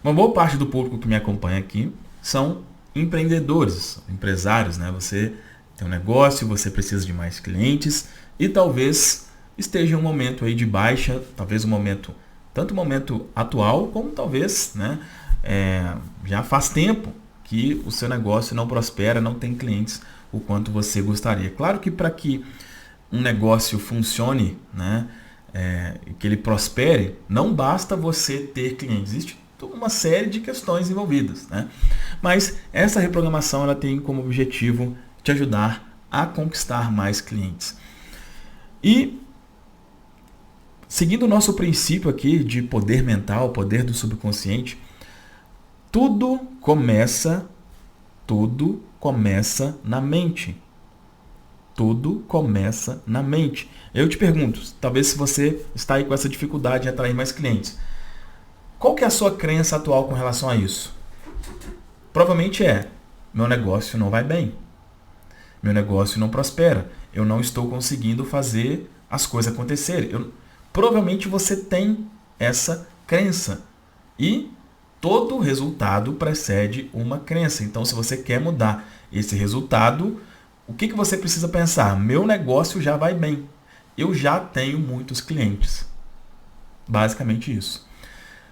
Uma boa parte do público que me acompanha aqui são empreendedores, empresários, né? Você tem um negócio, você precisa de mais clientes e talvez esteja um momento aí de baixa, talvez tanto o momento atual como talvez, né, já faz tempo que o seu negócio não prospera, não tem clientes o quanto você gostaria. Claro que para que um negócio funcione, né, que ele prospere, não basta você ter clientes. Existe uma série de questões envolvidas, né? Mas essa reprogramação ela tem como objetivo te ajudar a conquistar mais clientes. E seguindo o nosso princípio aqui de poder mental, poder do subconsciente, tudo começa na mente. Tudo começa na mente. Eu te pergunto, talvez se você está aí com essa dificuldade em atrair mais clientes, qual que é a sua crença atual com relação a isso? Provavelmente meu negócio não vai bem. Meu negócio não prospera. Eu não estou conseguindo fazer as coisas acontecerem. Provavelmente você tem essa crença. E todo resultado precede uma crença. Então, se você quer mudar esse resultado, o que você precisa pensar? Meu negócio já vai bem. Eu já tenho muitos clientes. Basicamente isso.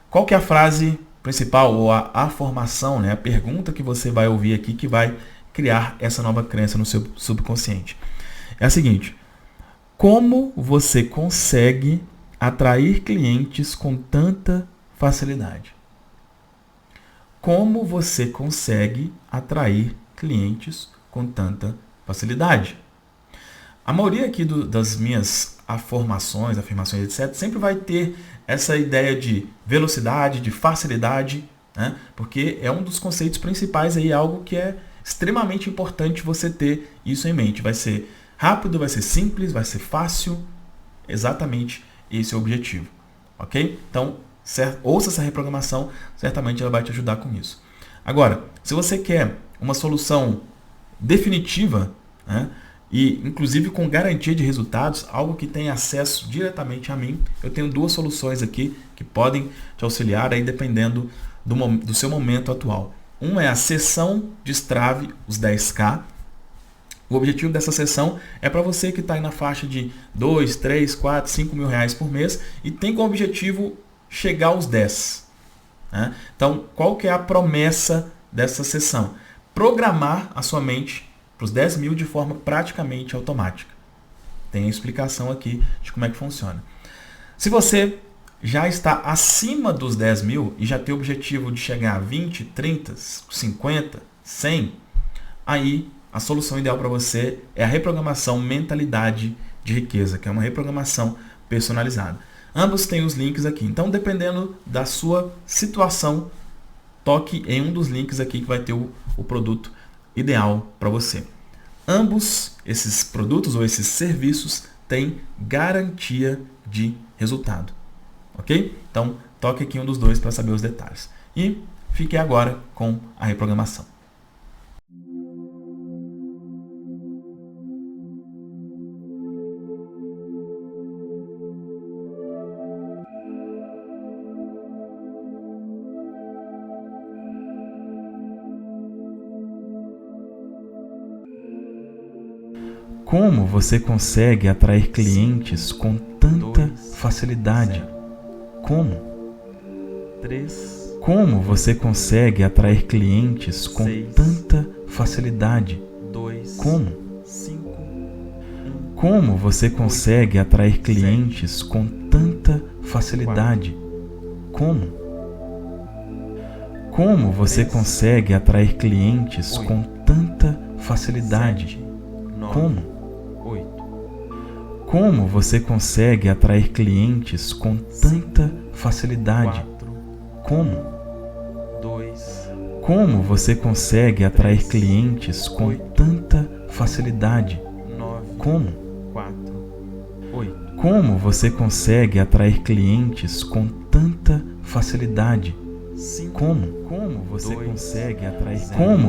Qual que é a frase principal ou a afirmação, né? A pergunta que você vai ouvir aqui que vai criar essa nova crença no seu subconsciente? É a seguinte: como você consegue atrair clientes com tanta facilidade? Como você consegue atrair clientes com tanta facilidade? A maioria aqui das minhas afirmações, etc., sempre vai ter essa ideia de velocidade, de facilidade, né? Porque é um dos conceitos principais aí, algo que é extremamente importante você ter isso em mente. Vai ser rápido, vai ser simples, vai ser fácil. Exatamente esse é o objetivo. Ok? Então, ouça essa reprogramação, certamente ela vai te ajudar com isso. Agora, se você quer uma solução definitiva, né, e inclusive com garantia de resultados, algo que tem acesso diretamente a mim, eu tenho duas soluções aqui que podem te auxiliar aí dependendo do seu momento atual. Um é a sessão Destrave os 10K. O objetivo dessa sessão é para você que está aí na faixa de 2, 3, 4, 5 mil reais por mês e tem como objetivo chegar aos 10. Né? Então, qual que é a promessa dessa sessão? Programar a sua mente para os 10 mil de forma praticamente automática. Tem a explicação aqui de como é que funciona. Se você já está acima dos 10 mil e já tem o objetivo de chegar a 20, 30, 50, 100, aí a solução ideal para você é a reprogramação Mentalidade de Riqueza, que é uma reprogramação personalizada. Ambos têm os links aqui. Então, dependendo da sua situação, toque em um dos links aqui que vai ter o produto ideal para você. Ambos esses produtos ou esses serviços têm garantia de resultado. Ok? Então, toque aqui em um dos dois para saber os detalhes. E fique agora com a reprogramação. Como você consegue atrair clientes com tanta facilidade? Como? Como você consegue atrair clientes com tanta facilidade? Como? Como você consegue atrair clientes com tanta facilidade? Como? Como você consegue atrair clientes com tanta facilidade? Como? Como você consegue atrair clientes com tanta facilidade? Como? Como você consegue atrair clientes com tanta facilidade? Como? Como você consegue atrair clientes com tanta facilidade? Como? Como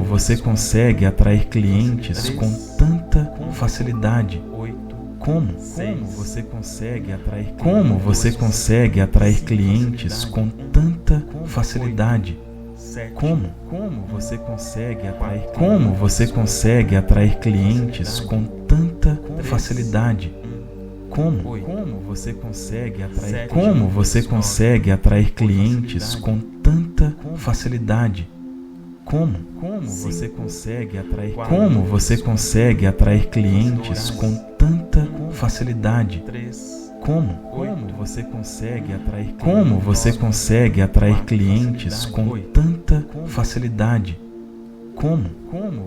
você consegue atrair clientes com tanta facilidade? Como você consegue atrair? Como você consegue atrair clientes com tanta facilidade? Como você consegue atrair? Como você consegue atrair clientes com tanta facilidade? Como você consegue atrair? Como você consegue atrair clientes com tanta facilidade? Como você consegue atrair? Como você consegue atrair clientes com tanta facilidade? Como você consegue atrair? Como você consegue atrair clientes com tanta facilidade? Como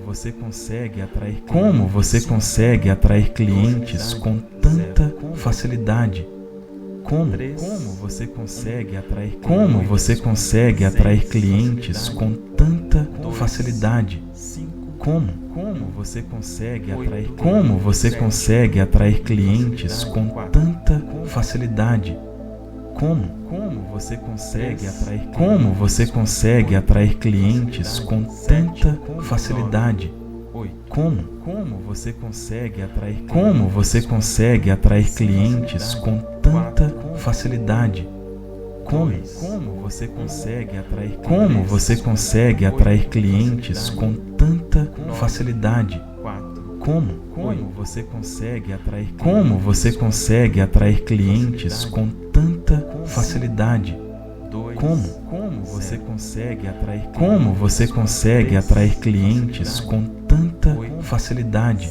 você consegue atrair? Como você consegue atrair clientes com tanta facilidade? Como você consegue atrair? Como você consegue atrair clientes com tanta facilidade? Como você consegue atrair? Como você consegue atrair clientes com tanta facilidade? Como você consegue atrair? Como você consegue atrair clientes com tanta facilidade? Como você consegue atrair? Como você consegue atrair clientes com tanta facilidade? Como você consegue atrair? Como você consegue atrair clientes com tanta facilidade? Como você consegue atrair? Como você consegue atrair clientes com tanta facilidade? Como você consegue atrair? Como você consegue atrair clientes com tanta facilidade?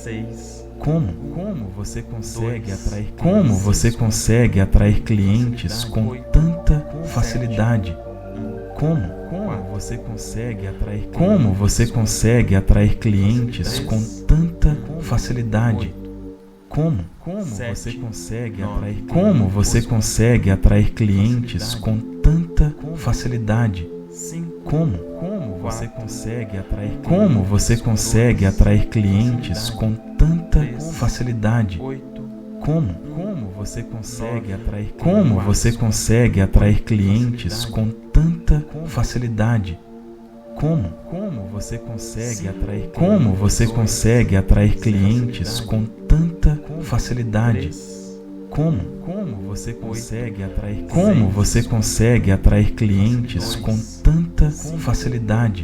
Como você consegue atrair? Como você consegue atrair clientes com tanta facilidade? Como você consegue atrair? Como você consegue atrair clientes com tanta facilidade? Como você consegue atrair? Como você consegue atrair clientes com tanta facilidade? Como você consegue atrair? Como você consegue atrair clientes com tanta facilidade? Como você consegue atrair? Como você consegue atrair clientes com tanta facilidade? Como você consegue atrair? Como você consegue atrair clientes com tanta facilidade? Como você consegue atrair? Como você consegue atrair clientes com tanta facilidade? Como você consegue atrair? Como você consegue atrair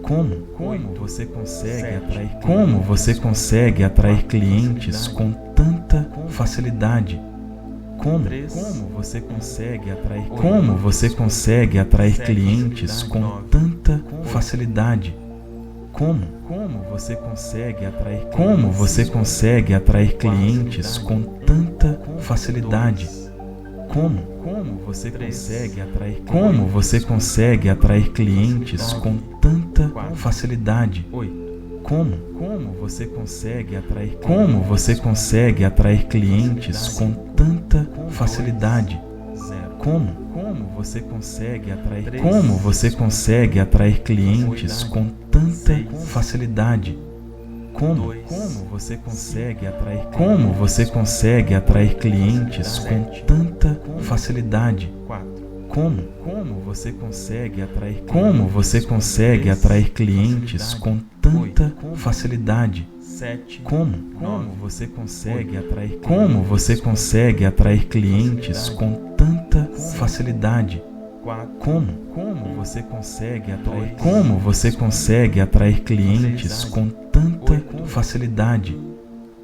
clientes com tanta facilidade? Como você consegue atrair? Como você consegue atrair clientes com tanta facilidade? Como você consegue atrair? Como você consegue atrair clientes com tanta facilidade? Como você consegue atrair? Como você consegue atrair clientes com tanta facilidade? Como você consegue atrair? Como você consegue atrair clientes com tanta facilidade? Como você consegue atrair? Como você consegue atrair clientes com tanta facilidade? Como você consegue atrair? Como você consegue atrair clientes com tanta facilidade? Como você consegue atrair? Como você consegue atrair clientes com tanta facilidade? Como você consegue atrair? Como você consegue atrair clientes com tanta facilidade? Como você consegue atrair? Como você consegue atrair clientes com tanta facilidade?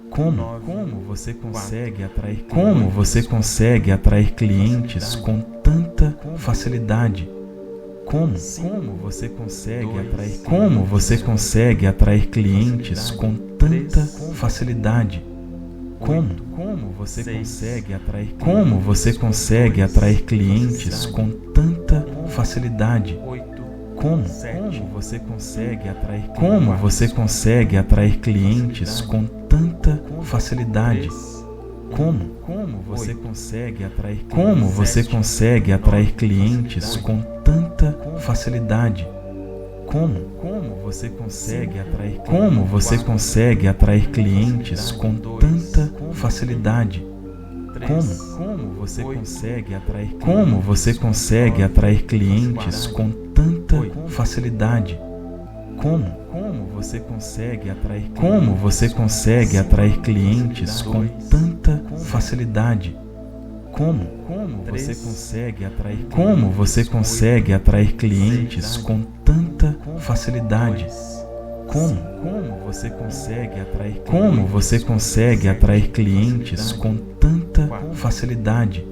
Como você consegue atrair? Como você consegue atrair clientes com tanta facilidade? Como você consegue atrair? Como você consegue atrair clientes com tanta facilidade? Como você consegue atrair? Como você consegue atrair clientes com tanta facilidade? Como você consegue atrair? Como você consegue atrair clientes com tanta facilidade? Como você consegue atrair? Como você consegue atrair clientes com tanta facilidade? Como você consegue atrair? Como você consegue atrair clientes com tanta facilidade? Como você consegue atrair? Como você consegue atrair clientes com tanta facilidade? Como você consegue atrair clientes com tanta facilidade? Como você consegue atrair clientes com tanta facilidade? Como você consegue atrair clientes com tanta facilidade?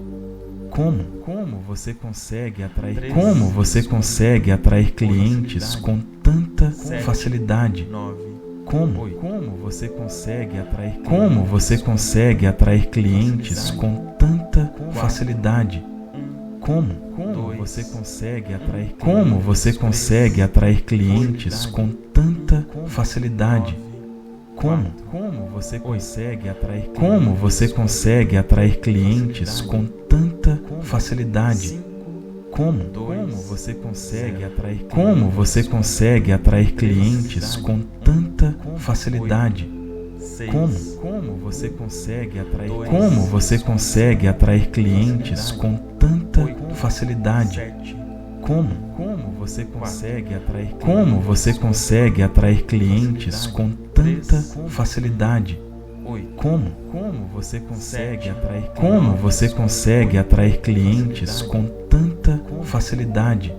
Como você consegue atrair clientes com tanta facilidade? Como você consegue atrair clientes com tanta facilidade? Como você consegue atrair clientes com tanta facilidade? Como você consegue atrair clientes com tanta facilidade? Como você consegue atrair clientes com tanta facilidade? Como você consegue atrair clientes com tanta facilidade? Como você consegue atrair clientes com tanta facilidade? Como você consegue atrair clientes com tanta facilidade? Como você consegue atrair clientes com tanta facilidade?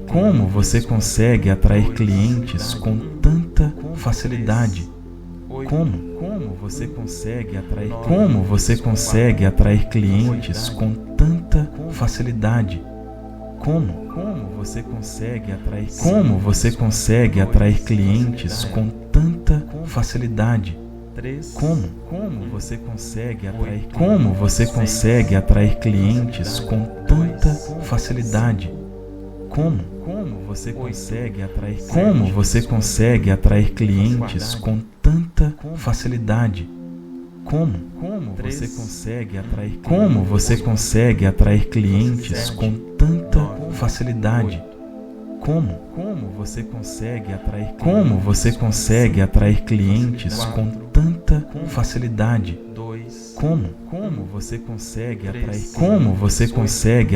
Como você consegue atrair clientes com tanta facilidade? Como você consegue atrair clientes com tanta facilidade? Como você consegue atrair clientes com tanta facilidade? Como você consegue atrair clientes com tanta facilidade? Como você consegue atrair clientes com tanta facilidade? Como você consegue atrair clientes com tanta facilidade? Como você consegue atrair clientes com tanta facilidade? Como você consegue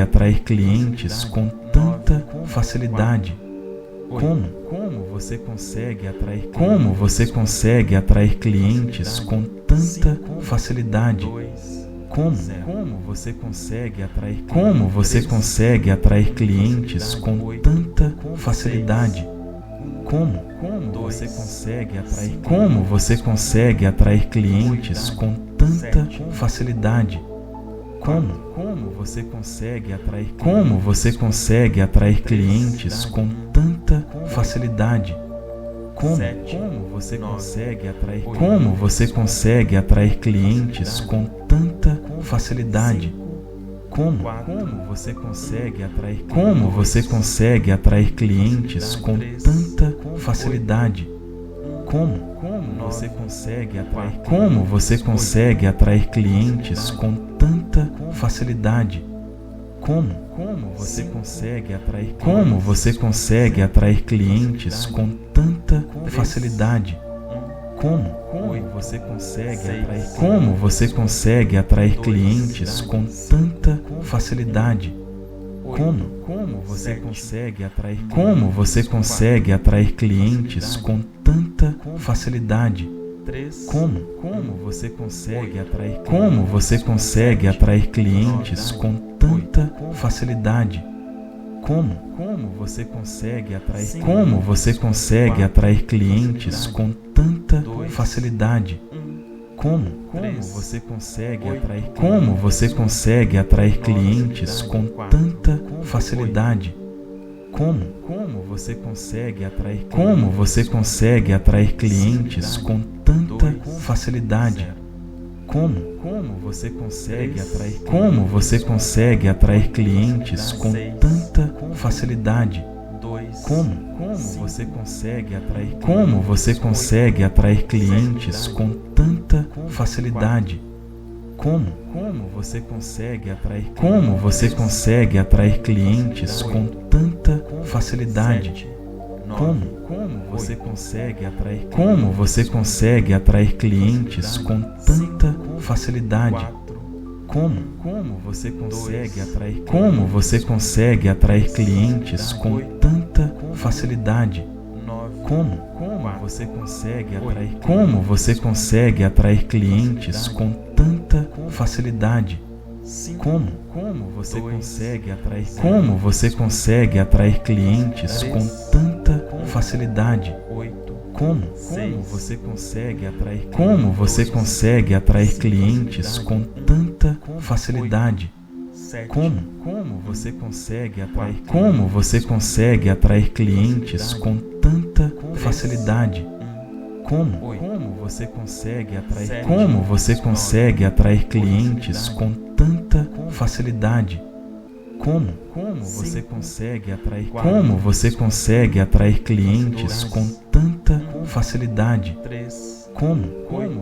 atrair clientes com tanta facilidade? Como você consegue atrair clientes com tanta facilidade? Como você consegue atrair clientes com tanta facilidade? Como você consegue atrair clientes com tanta facilidade? Como você consegue atrair clientes com tanta facilidade? Como você consegue atrair clientes com tanta facilidade? Como você consegue atrair clientes com tanta facilidade? Como você consegue atrair clientes com tanta facilidade? Como você consegue atrair clientes com tanta facilidade? Como você consegue atrair clientes com tanta facilidade? Como você consegue atrair clientes com tanta facilidade? Como você consegue atrair clientes com tanta facilidade? Como você consegue atrair clientes com tanta facilidade? Como você consegue atrair clientes com tanta facilidade? Como você consegue atrair clientes com tanta facilidade? Como você consegue atrair clientes com tanta facilidade? Como você consegue atrair clientes com tanta facilidade? Como você consegue atrair clientes com tanta facilidade? Como você consegue atrair? Como você consegue atrair clientes com tanta facilidade? Como você consegue atrair? Como você consegue atrair clientes com tanta facilidade? Como você consegue atrair? Como você consegue atrair clientes com tanta facilidade? Como você consegue atrair? Como você consegue atrair clientes com tanta facilidade? Como você consegue atrair? Como você consegue atrair clientes com tanta facilidade? Como você consegue atrair? Como você consegue atrair clientes com tanta facilidade? Como você consegue atrair? Como você consegue atrair clientes com tanta facilidade? Como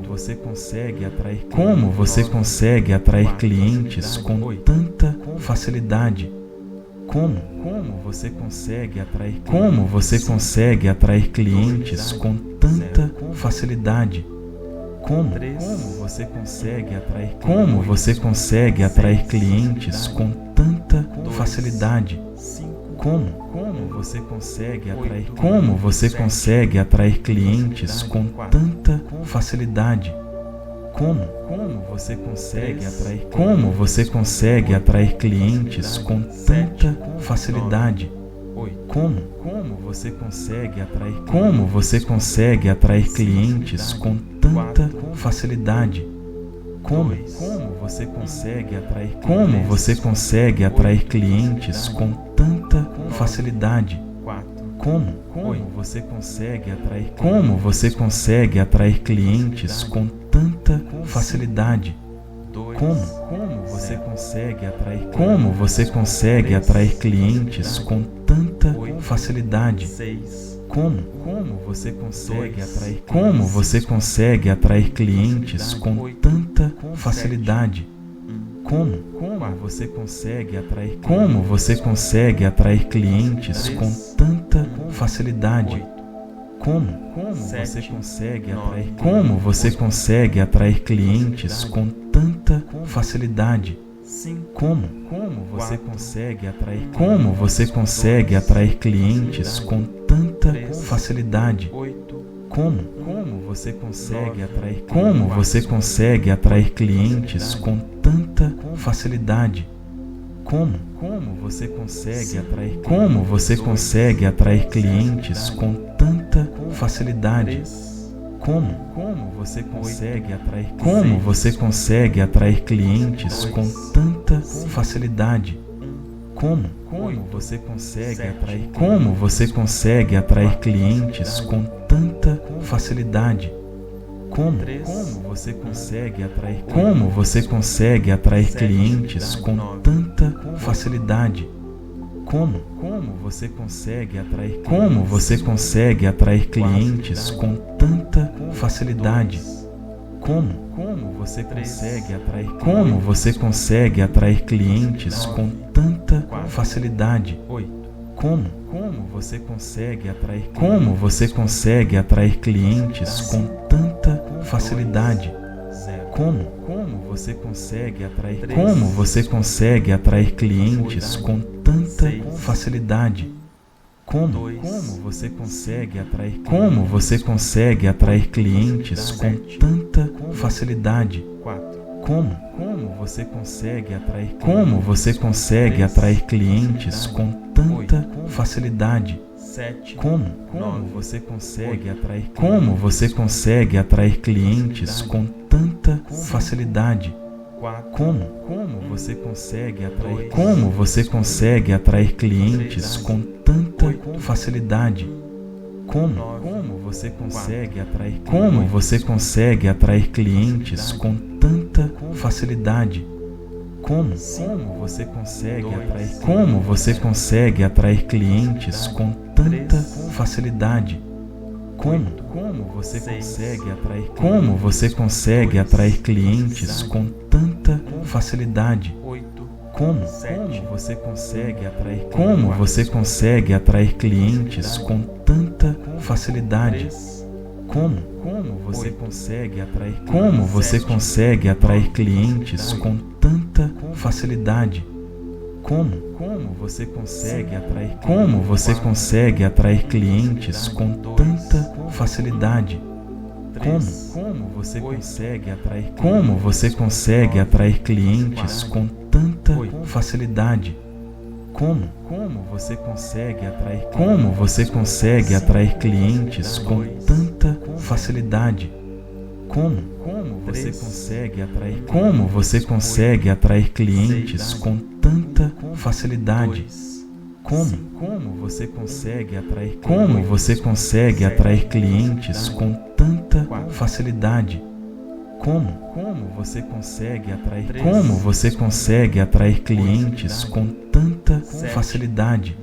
você consegue atrair? Como você consegue atrair clientes com tanta facilidade? Como você consegue atrair? Como você consegue atrair clientes com tanta facilidade? Como você consegue atrair? Como você consegue atrair clientes com tanta facilidade? Como você consegue atrair? Como você consegue atrair clientes com tanta facilidade? Como você consegue atrair? Como você consegue atrair clientes com tanta facilidade? Como você consegue atrair? Como você consegue atrair clientes com tanta facilidade? Como você consegue atrair? Como você consegue atrair clientes com tanta facilidade? Como você consegue atrair? Como você consegue atrair clientes com tanta facilidade? Como você consegue atrair? Como você consegue atrair clientes com tanta facilidade? Como você consegue atrair? Como você consegue atrair clientes com tanta facilidade? Como você consegue atrair? Como você consegue atrair clientes com tanta facilidade? Como você consegue atrair? Como você consegue atrair clientes com tanta facilidade? Como você consegue atrair? Como você consegue atrair clientes com tanta facilidade? Como você consegue atrair? Como você consegue atrair clientes com tanta facilidade? Como você consegue atrair? Como você consegue atrair clientes com tanta facilidade? Como você consegue atrair? Como você consegue atrair clientes com tanta facilidade? Como você consegue atrair? Como você consegue atrair clientes com tanta facilidade? Como você consegue atrair? Como você consegue atrair clientes com tanta facilidade? Como você consegue atrair? Como você consegue atrair clientes com tanta facilidade? Como você consegue atrair? Como você consegue atrair clientes com tanta facilidade? Como você consegue atrair? Como você consegue atrair clientes com tanta facilidade? Como você consegue atrair? Como você consegue atrair clientes com tanta facilidade? Como você consegue atrair? Como você consegue atrair clientes com tanta facilidade? Como você consegue atrair? Como você consegue atrair clientes com tanta facilidade? Como você consegue atrair? Como você consegue atrair clientes com tanta facilidade? Como você consegue atrair? Como você consegue atrair clientes com tanta facilidade? Como você consegue atrair? Como você consegue atrair clientes com tanta facilidade? Como você consegue atrair? Como você consegue atrair clientes com tanta facilidade? Como você consegue atrair? Como você consegue atrair clientes com tanta facilidade? Como você consegue atrair? Como você consegue atrair clientes com tanta facilidade? Como você consegue atrair? Como você consegue atrair clientes com tanta facilidade? Como você consegue atrair? Como você consegue atrair clientes com tanta facilidade? Como você consegue atrair? Como você consegue atrair clientes com tanta facilidade? Como você consegue atrair? Como você consegue atrair clientes com tanta facilidade? Como você consegue atrair? Como você consegue atrair clientes com tanta facilidade? Como você consegue atrair? Como você consegue atrair clientes com tanta facilidade? Como você consegue atrair? Como você consegue atrair clientes com tanta facilidade?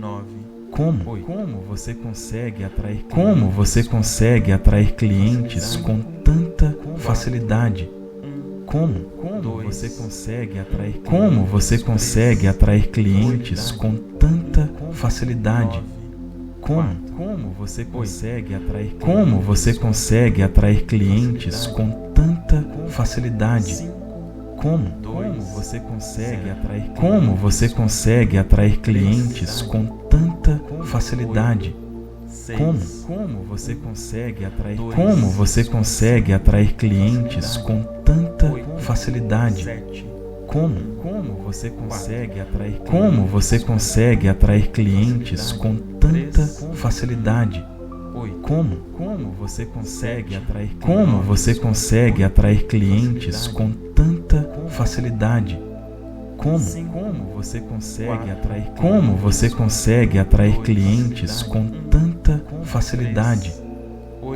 Como você consegue atrair? Como você consegue atrair clientes com tanta facilidade? Como você consegue atrair? Como você consegue atrair clientes com tanta facilidade? Como você consegue atrair? Como você consegue atrair clientes com tanta facilidade? Como você consegue atrair? Como você consegue atrair clientes com tanta facilidade? Como você consegue atrair? Como você consegue atrair clientes com tanta facilidade? Como você consegue atrair? Como você consegue atrair clientes com tanta facilidade? Como você consegue atrair? Como você consegue atrair clientes com tanta facilidade? Como você consegue atrair? Como você consegue atrair clientes com tanta facilidade?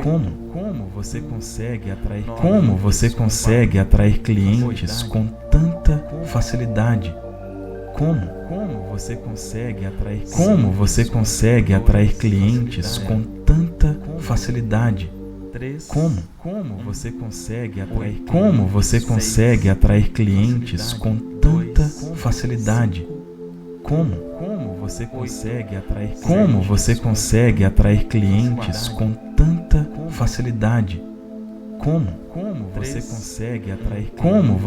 Como você consegue atrair? Como você consegue atrair clientes com tanta facilidade? Como você consegue atrair? Como você consegue atrair clientes com tanta facilidade? Como você consegue atrair? Como você consegue atrair clientes com tanta facilidade? Como você consegue atrair? Como você consegue atrair clientes com tanta facilidade? Como você consegue atrair? Como você consegue atrair clientes com tanta facilidade? Como você consegue atrair? Como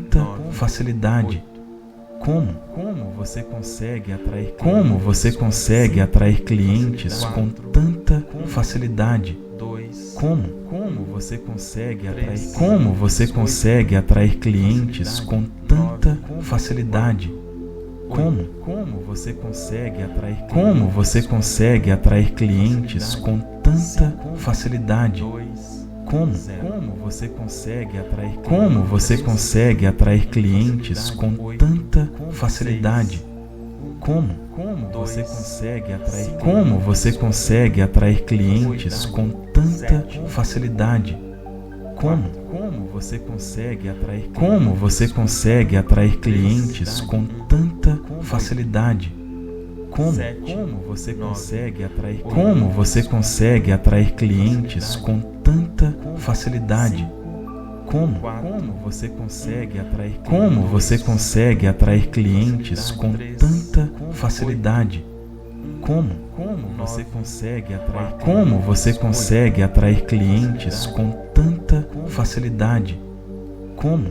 você consegue atrair clientes com tanta facilidade? Como você consegue atrair? Como você consegue atrair clientes com tanta facilidade? Como você consegue atrair? Como você consegue atrair clientes com tanta facilidade? Como você consegue atrair? Como você consegue atrair clientes com tanta facilidade? Como você consegue atrair? Como você consegue atrair clientes com tanta facilidade? Como você consegue atrair? Como você consegue atrair clientes com tanta facilidade? Como você consegue atrair? Como você consegue atrair clientes com tanta facilidade? Como você consegue atrair? Como você consegue atrair clientes com tanta facilidade? Como você consegue atrair? Como você consegue atrair clientes com tanta facilidade? Como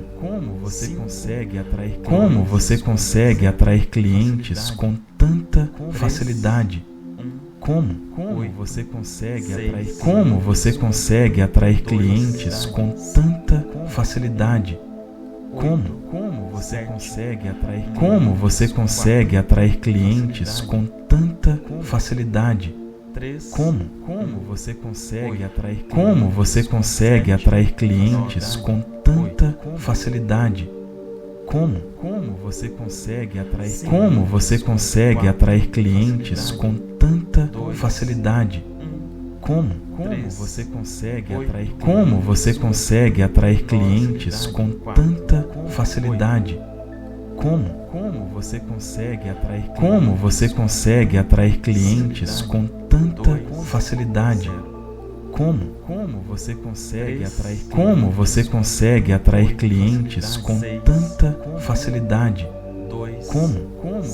você consegue atrair? Como você consegue atrair clientes com tanta facilidade? Como você consegue atrair? Como você consegue atrair clientes com tanta facilidade? Como você consegue atrair? Como você consegue atrair clientes com tanta facilidade? Como você consegue atrair? Como você consegue atrair clientes com tanta facilidade? Como você consegue atrair? Como você consegue atrair clientes com tanta facilidade? Como você consegue atrair? Como você consegue atrair clientes com tanta facilidade? Como você consegue atrair? Como você consegue atrair clientes com tanta facilidade? Como você consegue atrair? Como você consegue atrair clientes com tanta facilidade? Como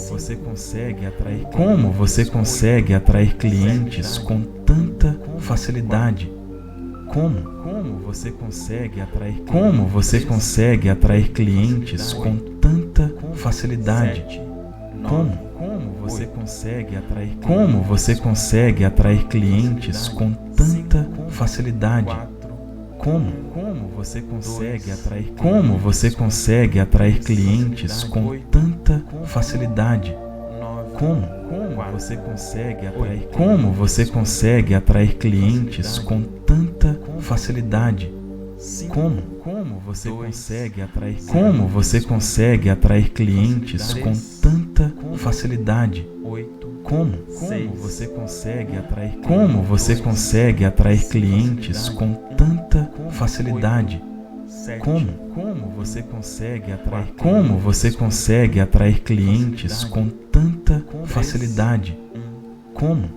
você consegue atrair? Como você consegue atrair clientes com tanta facilidade? Como você consegue atrair? Como você consegue atrair clientes com tanta facilidade? Como você consegue atrair? Como você consegue atrair clientes com tanta facilidade? Como você consegue atrair? Como você consegue atrair clientes com tanta facilidade? Como você consegue atrair? Como você consegue atrair clientes com tanta facilidade? Como você consegue atrair? Como você consegue atrair clientes com tanta facilidade? Como você consegue atrair? Como você consegue atrair clientes com tanta facilidade? Como você consegue atrair? Como você consegue atrair clientes com tanta facilidade? Como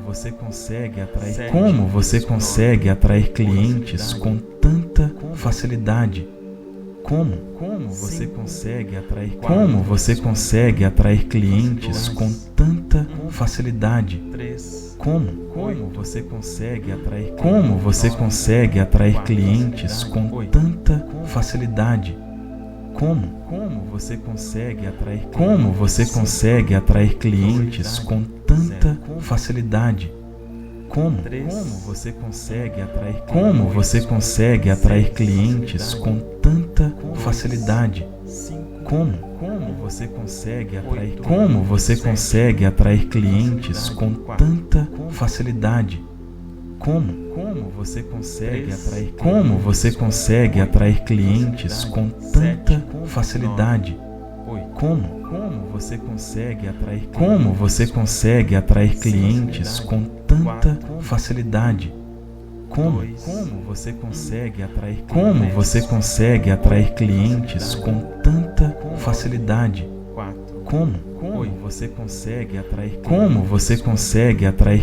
você consegue atrair? Como você consegue atrair clientes com tanta facilidade? Como você consegue atrair? Como você consegue atrair clientes com tanta facilidade? Como você consegue atrair? Como você consegue atrair clientes com tanta facilidade? Como você consegue atrair? Como você consegue atrair clientes com tanta facilidade? Como você consegue atrair? Como você consegue atrair clientes com tanta facilidade? Como você consegue atrair? Como você consegue atrair clientes com tanta facilidade? Como você consegue atrair? Como você consegue atrair clientes com tanta facilidade? Como você consegue atrair? Como você consegue atrair clientes com tanta facilidade? Como você consegue atrair? Como você consegue atrair clientes com tanta facilidade? Como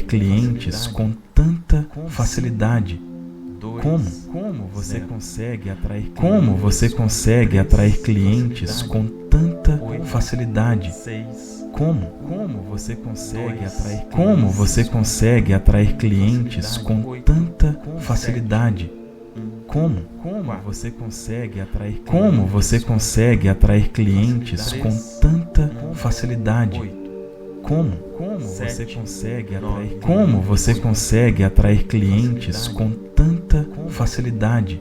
você consegue atrair? Como você consegue atrair clientes com tanta facilidade? Como você consegue atrair? Como você consegue atrair clientes com tanta facilidade? Como você consegue atrair? Como você consegue atrair clientes com tanta facilidade? Como você consegue atrair? Como você consegue atrair clientes com tanta facilidade? Como você consegue atrair? Como você consegue atrair clientes com tanta facilidade? Como você consegue atrair? Como você consegue atrair clientes com tanta facilidade?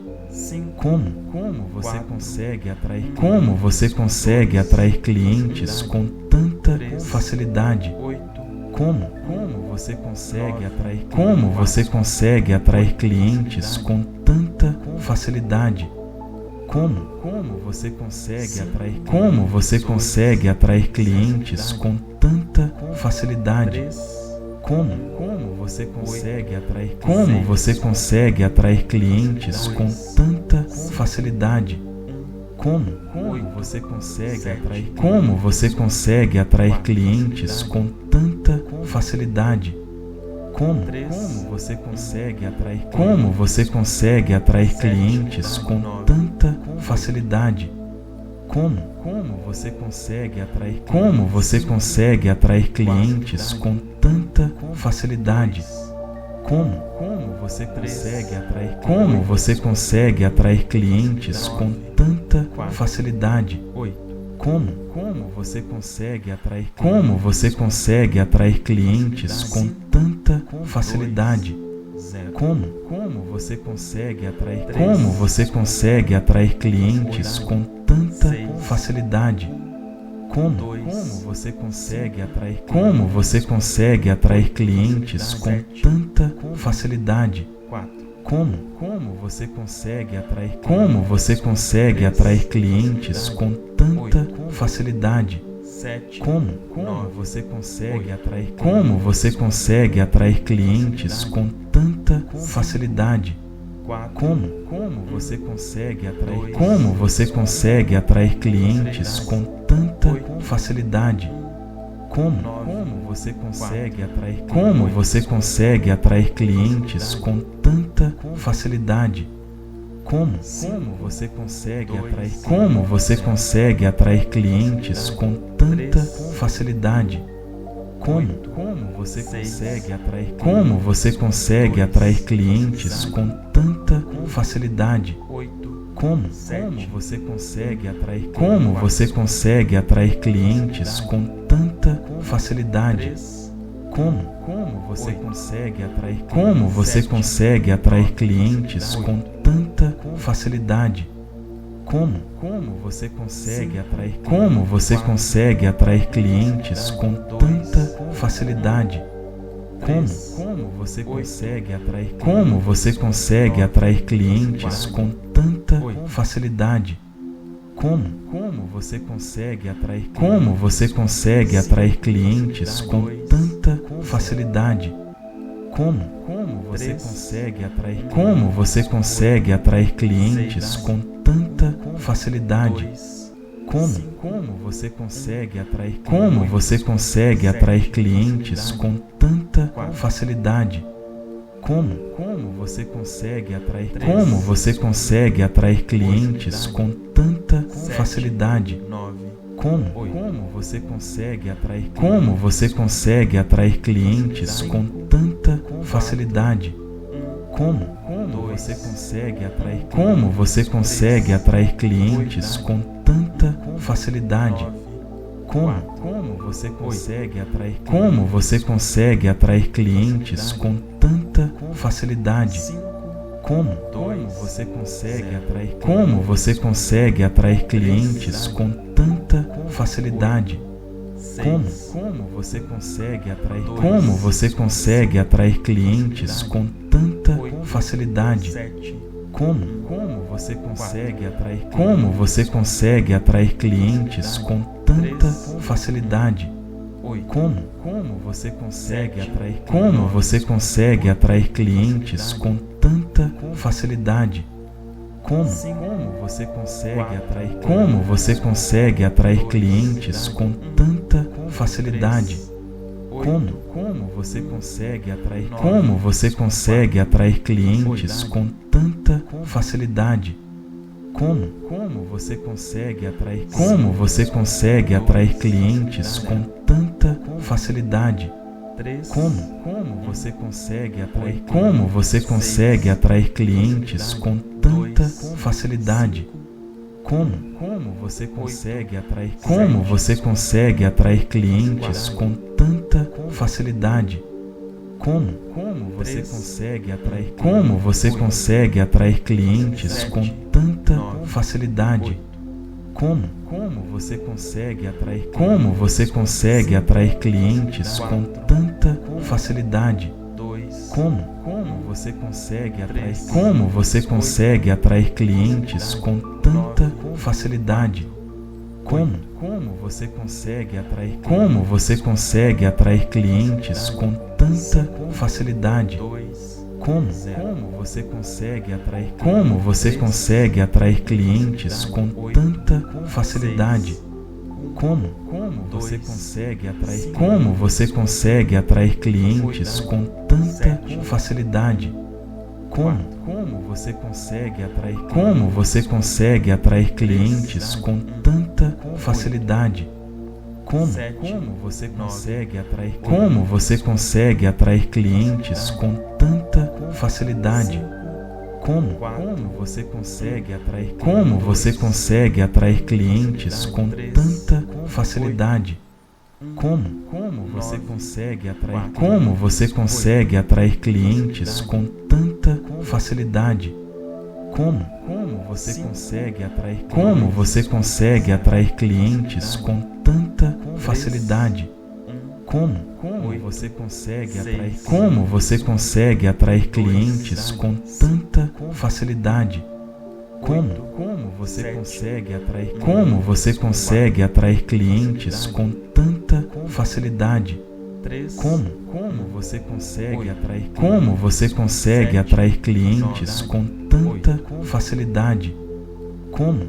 Como você consegue atrair? Como você consegue atrair clientes com tanta facilidade? Como você consegue atrair? Como você consegue atrair clientes com tanta facilidade? Como você consegue atrair? Como você consegue atrair clientes com tanta facilidade? Como você consegue atrair? Como você consegue atrair clientes com tanta facilidade? Como você consegue atrair? Como você consegue atrair clientes com tanta facilidade? Como você consegue atrair? Como você consegue atrair clientes com tanta facilidade? Como você consegue atrair? Como você consegue atrair clientes com tanta facilidade? Como você consegue atrair? Como você consegue atrair clientes com tanta facilidade? Como você consegue atrair? Como você consegue atrair clientes com tanta facilidade? Como você consegue atrair? Como você consegue atrair clientes com tanta facilidade? Como você consegue atrair? Como você consegue atrair clientes com tanta facilidade? Como você consegue atrair? Como você consegue atrair clientes com tanta facilidade? Como você consegue atrair? Como você consegue atrair clientes com tanta facilidade? Como você consegue atrair? Como você consegue atrair clientes com tanta facilidade? Como você consegue atrair? Como você consegue atrair clientes com tanta facilidade? Como você consegue atrair? Como você consegue atrair clientes com tanta facilidade? Como você consegue atrair? Como você consegue atrair clientes com tanta facilidade? Como você consegue atrair? Como você consegue atrair clientes com tanta facilidade? Como você consegue atrair? Como você consegue atrair clientes com tanta facilidade? Como você consegue atrair? Como você consegue atrair clientes com tanta facilidade? Como você consegue atrair? Como você consegue atrair clientes com tanta facilidade? Como você consegue atrair? Como você consegue atrair clientes com tanta facilidade? Como você consegue atrair? Como você consegue atrair clientes com tanta facilidade? Como você consegue atrair? Como você consegue atrair clientes com tanta facilidade? Como você consegue atrair? Como você consegue atrair clientes com tanta facilidade? Como você consegue atrair? Como você consegue atrair clientes com tanta facilidade? Como você consegue atrair? Como você consegue atrair clientes com tanta facilidade? Como você consegue atrair? Como você consegue atrair clientes com tanta facilidade? Como você consegue atrair? Como você consegue atrair clientes com tanta facilidade? Como você consegue atrair? Como você consegue atrair clientes com tanta facilidade? Como você consegue atrair? Como você consegue atrair clientes com tanta facilidade? Como você consegue atrair? Como você consegue atrair clientes com tanta facilidade? Como você consegue atrair? Como você consegue atrair clientes com tanta facilidade? Como você consegue atrair? Como você consegue atrair clientes com tanta facilidade? Como você consegue atrair? Como você consegue atrair clientes com tanta facilidade? Como você consegue atrair? Como você consegue atrair clientes com tanta facilidade? Como você consegue atrair? Como você consegue atrair clientes com tanta facilidade? Como você consegue atrair? Como você consegue atrair clientes com tanta facilidade? Como você consegue atrair? Como você consegue atrair clientes com tanta facilidade? Como você consegue atrair? Como você consegue atrair clientes com tanta facilidade? Como você consegue atrair? Como você consegue atrair clientes com tanta facilidade? Como você consegue atrair? Como você consegue atrair clientes com tanta facilidade? Como você consegue atrair? Como você consegue atrair clientes com tanta facilidade? Como você consegue atrair? Como você consegue atrair clientes com tanta facilidade? Como você consegue atrair? Como você consegue atrair clientes com tanta facilidade? Como você consegue atrair? Como você consegue atrair clientes com tanta facilidade? Como você consegue atrair? Como você consegue atrair clientes com tanta facilidade? Como você consegue atrair? Como você consegue atrair clientes com tanta facilidade? Como você consegue atrair? Como você consegue atrair clientes com tanta facilidade? Como você consegue atrair? Como você consegue atrair clientes com tanta facilidade? Como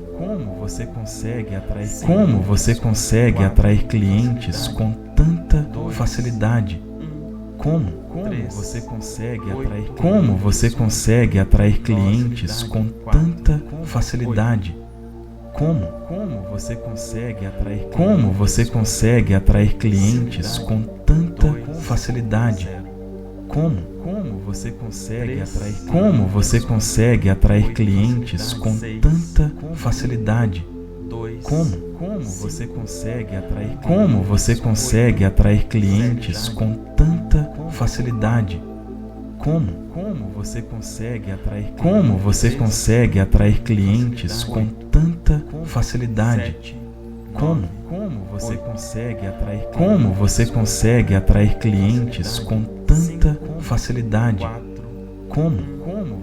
você consegue atrair? Como você consegue atrair clientes com tanta facilidade? Como você consegue atrair? Como você consegue atrair clientes com tanta facilidade? Como você consegue atrair? Como você consegue atrair clientes com tanta facilidade? Como você consegue atrair? Como você consegue atrair clientes com tanta facilidade? Como você consegue atrair? Como você consegue atrair clientes com tanta facilidade? Como você consegue atrair? Como você consegue atrair clientes com tanta facilidade? Como você consegue atrair? Como você consegue atrair clientes com tanta facilidade? Como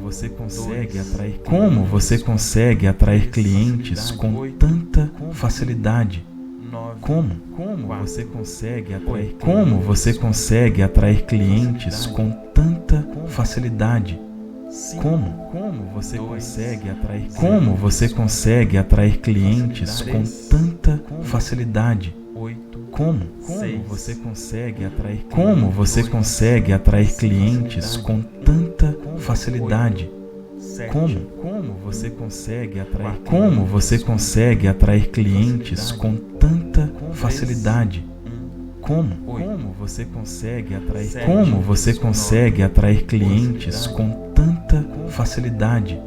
você consegue atrair? Como você consegue atrair clientes com tanta facilidade? Como você consegue atrair? Como você consegue atrair clientes com tanta facilidade? Como você consegue atrair? Como você consegue atrair clientes com tanta facilidade? Como você consegue atrair? Como você consegue atrair clientes com tanta facilidade? Como você consegue atrair? Como você consegue atrair clientes com tanta facilidade? Como você consegue atrair? Como você consegue atrair clientes com tanta facilidade?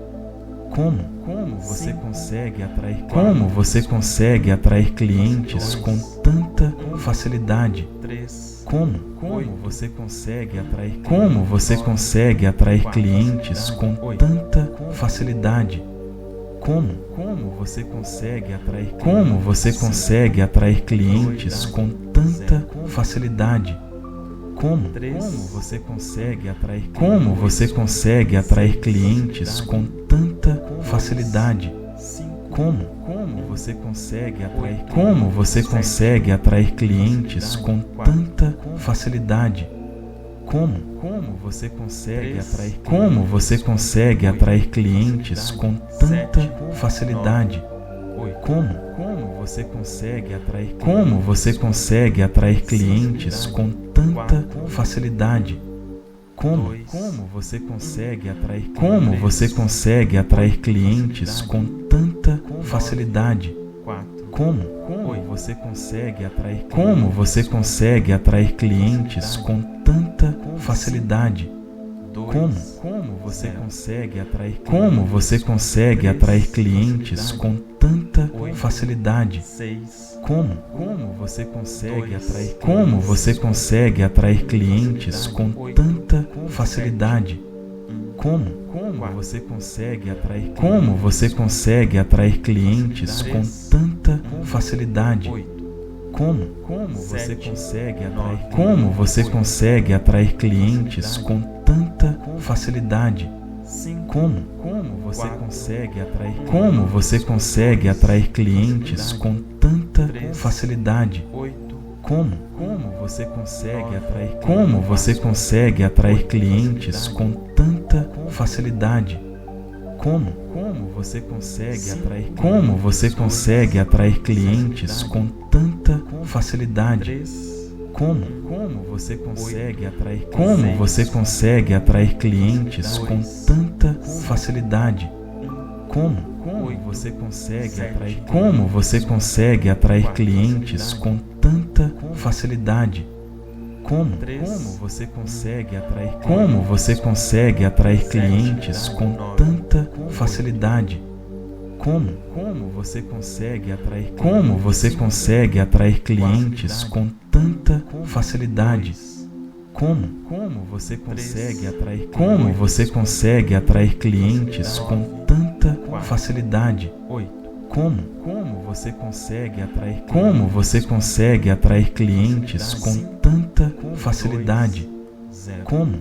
Como você consegue atrair? Como você consegue atrair clientes com tanta facilidade? Como você consegue atrair? Como você consegue atrair clientes com tanta facilidade? Como você consegue atrair? Como você consegue atrair clientes com tanta facilidade? Como você consegue atrair? Como você consegue atrair clientes com tanta facilidade? Como você consegue atrair? Como você consegue atrair clientes com tanta facilidade? Como você consegue atrair? Como você consegue atrair clientes com tanta facilidade? Como você consegue atrair? Como você consegue atrair clientes com tanta facilidade? Como você consegue atrair? Como você consegue atrair clientes com tanta facilidade? Como você consegue atrair? Como você consegue atrair clientes com tanta facilidade? Como você consegue atrair? Como você consegue atrair clientes com tanta facilidade? Como você consegue atrair? Como você consegue atrair clientes com tanta facilidade? Como você consegue atrair? Como você consegue atrair clientes com tanta facilidade? Como você consegue atrair? Como você consegue atrair clientes com tanta facilidade? Como você consegue atrair? Como você consegue atrair clientes com tanta facilidade? Como você consegue atrair? Como você consegue atrair clientes com tanta facilidade? Como você consegue atrair? Como você consegue atrair clientes com tanta facilidade? Como você consegue atrair? Como você consegue atrair clientes com tanta facilidade? Como você consegue atrair? Como você consegue atrair clientes com tanta facilidade? Como você consegue atrair? Como você consegue atrair clientes com tanta facilidade? Como você consegue atrair? Como você consegue atrair clientes com tanta facilidade? Como você consegue atrair? Como você consegue atrair clientes com tanta facilidade? Como você consegue atrair? Como você consegue atrair clientes com tanta facilidade? Como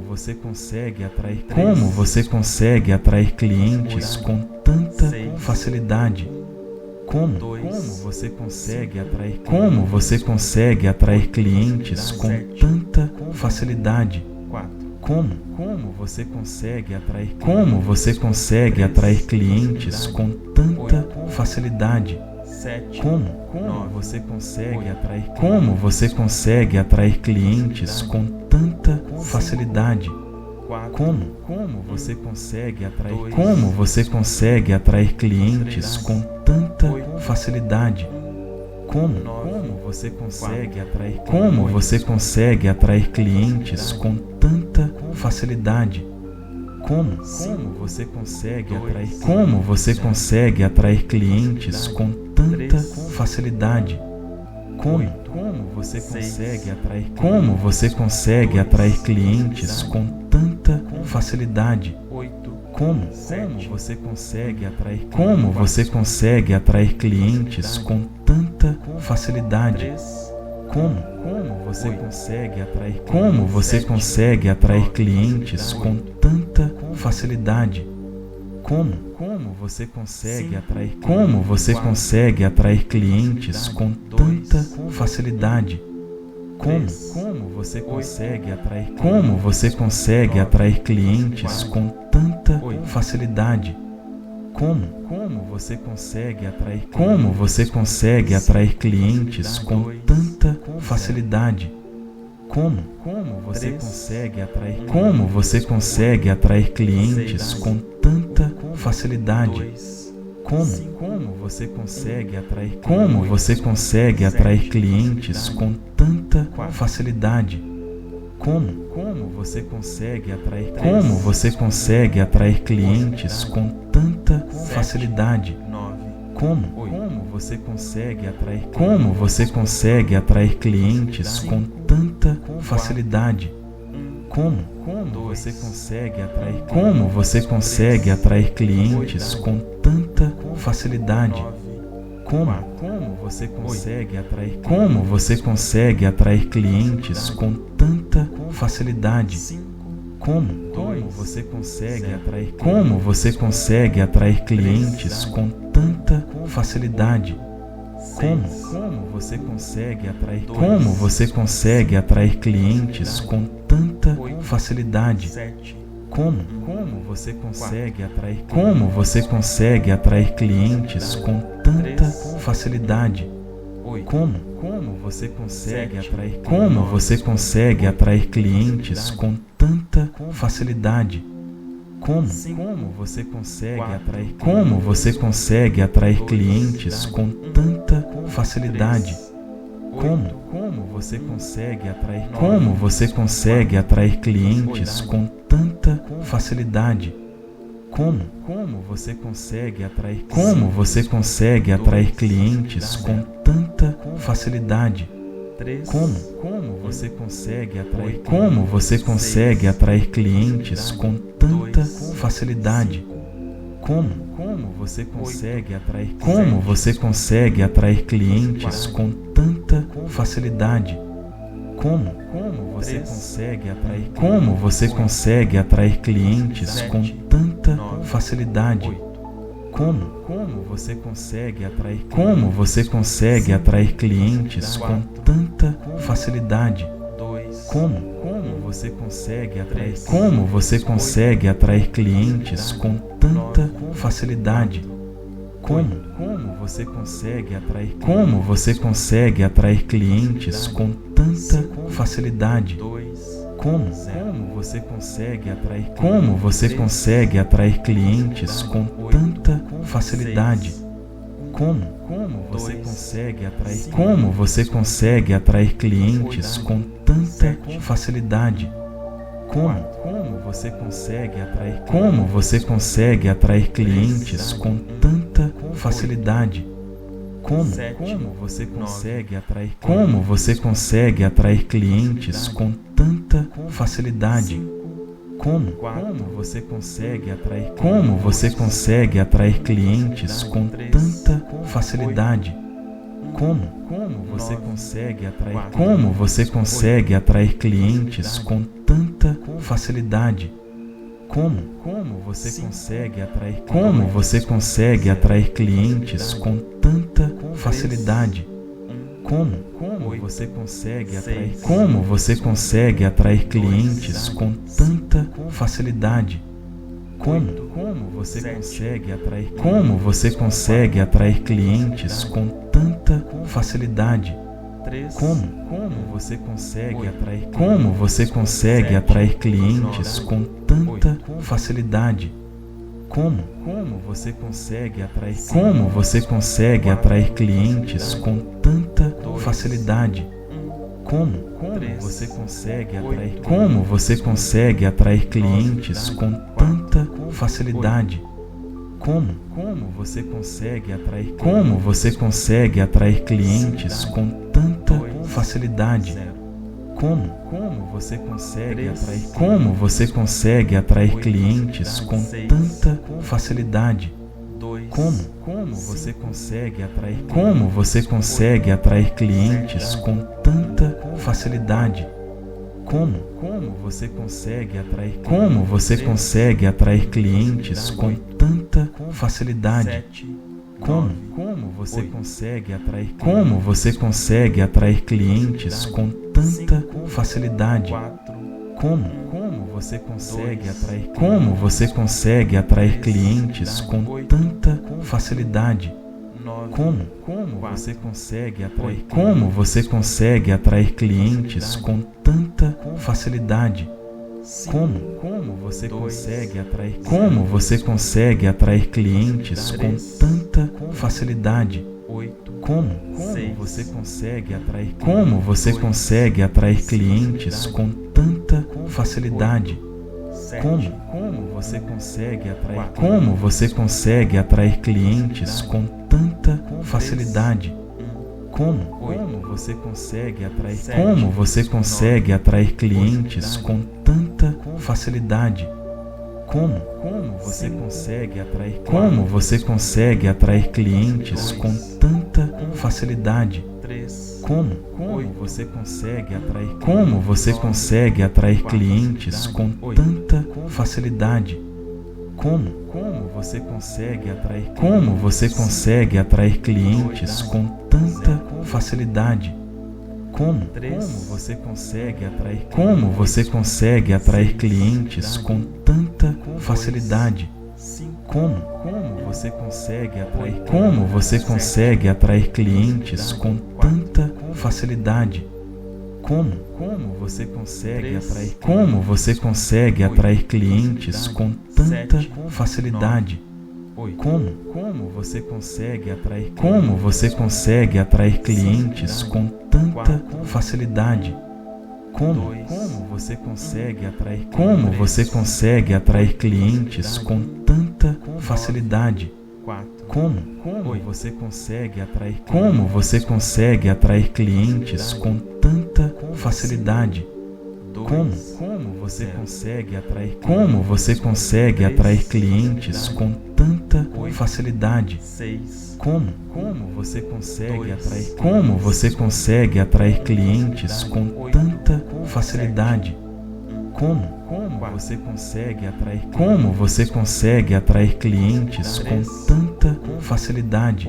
você consegue atrair? Como você consegue atrair clientes com tanta facilidade? Como você consegue atrair? Como você consegue atrair clientes com tanta facilidade? Como você consegue atrair? Como você consegue atrair clientes com tanta facilidade? Como você consegue atrair? Como você consegue atrair clientes com tanta facilidade? Como você consegue atrair? Como você consegue atrair clientes com tanta facilidade? Como você consegue atrair? Como você consegue atrair clientes com tanta facilidade? Como você consegue atrair? Como você consegue atrair clientes com tanta facilidade? Como você consegue atrair? Como você consegue atrair clientes com tanta facilidade? Como você consegue atrair? Como você consegue atrair clientes com tanta facilidade? Como você consegue atrair? Como você consegue atrair clientes com tanta facilidade? Como você consegue atrair? Como você consegue atrair clientes com tanta facilidade? Como você consegue atrair? Como você consegue atrair clientes com tanta facilidade? Como você consegue atrair? Como você consegue atrair clientes com tanta facilidade? Como você consegue atrair? Como você consegue atrair clientes com tanta facilidade? Como você consegue atrair? Como você consegue atrair clientes com tanta facilidade? Como você consegue atrair? Como você consegue atrair clientes com tanta facilidade? Como você consegue atrair? Como você consegue atrair clientes com tanta facilidade? Como você consegue atrair? Como você consegue atrair clientes com tanta facilidade? Como você consegue atrair? Como você consegue atrair clientes com tanta facilidade? Como você consegue atrair? Como você consegue atrair clientes com tanta facilidade? Como você consegue atrair? Como você consegue atrair clientes com tanta facilidade? Como você consegue atrair? Como você consegue atrair clientes com tanta facilidade? Como você consegue atrair? Como você consegue atrair clientes com tanta facilidade? Como você consegue atrair? Como você consegue atrair clientes com tanta facilidade? Como você consegue atrair? Como você consegue atrair clientes com tanta facilidade? Como você consegue atrair? Como você consegue atrair clientes com tanta facilidade? Como você consegue atrair? Como você consegue atrair clientes com tanta facilidade? Como você consegue atrair? Como você consegue atrair clientes com tanta facilidade? Como você consegue atrair? Como você consegue atrair clientes com tanta facilidade? Como você consegue atrair? Como você consegue atrair clientes com tanta facilidade? Como você consegue atrair? Como você consegue atrair clientes com tanta facilidade? Como você consegue atrair? Como você consegue atrair clientes com tanta facilidade? Como você consegue atrair? Como você consegue atrair clientes com tanta facilidade? Como você consegue atrair? Como você consegue atrair clientes com tanta facilidade? Como você consegue atrair? Como você consegue atrair clientes com tanta facilidade? Como você consegue atrair? Como você consegue atrair clientes com tanta facilidade? Como você consegue atrair? Como você consegue atrair clientes com tanta facilidade? Como você consegue atrair? Como você consegue atrair clientes com tanta facilidade? Como você consegue atrair? Como você consegue atrair clientes com tanta facilidade? Como você consegue atrair? Como você consegue atrair clientes com tanta facilidade? Como você consegue atrair? Como você consegue atrair clientes com tanta facilidade? Como você consegue atrair? Como você consegue atrair clientes com tanta facilidade? Como você consegue atrair? Como você consegue atrair clientes com tanta facilidade? Como você consegue atrair? Como você consegue atrair clientes com tanta facilidade? Como você consegue atrair? Como você consegue atrair clientes com tanta facilidade? Como você consegue atrair? Como você consegue atrair clientes com tanta facilidade? Como você consegue atrair? Como você consegue atrair clientes com tanta facilidade? Como você consegue atrair? Como você consegue atrair clientes com tanta facilidade? Como você consegue atrair? Como você consegue atrair clientes com tanta facilidade? Como você consegue atrair? Como você consegue atrair clientes com tanta facilidade? Como você consegue atrair? Como você consegue atrair clientes com tanta facilidade? Como você consegue atrair? Como você consegue atrair clientes com tanta facilidade? Como você consegue atrair? Como você consegue atrair clientes com tanta facilidade? Como você consegue atrair? Como você consegue atrair clientes com tanta facilidade? Como você consegue atrair? Como você consegue atrair clientes com tanta facilidade? Como você consegue atrair? Como você consegue atrair clientes com tanta facilidade? Como você consegue atrair? Como você consegue atrair clientes com tanta facilidade? Como você consegue atrair? Como você consegue atrair clientes com tanta facilidade? Como você consegue atrair? Como você consegue atrair clientes com tanta facilidade? Como você consegue atrair? Como você consegue atrair clientes com tanta facilidade? Como você consegue atrair? Como você consegue atrair clientes com tanta facilidade? Como você consegue atrair? Como você consegue atrair clientes com tanta facilidade? Como você consegue atrair? Como você consegue atrair clientes com tanta facilidade? Como você consegue atrair? Como você consegue atrair clientes com tanta facilidade? Como você consegue atrair? Como você consegue atrair clientes com tanta facilidade? Como você consegue atrair? Como você consegue atrair clientes com tanta facilidade? Como você consegue atrair? Como você consegue atrair clientes com tanta facilidade?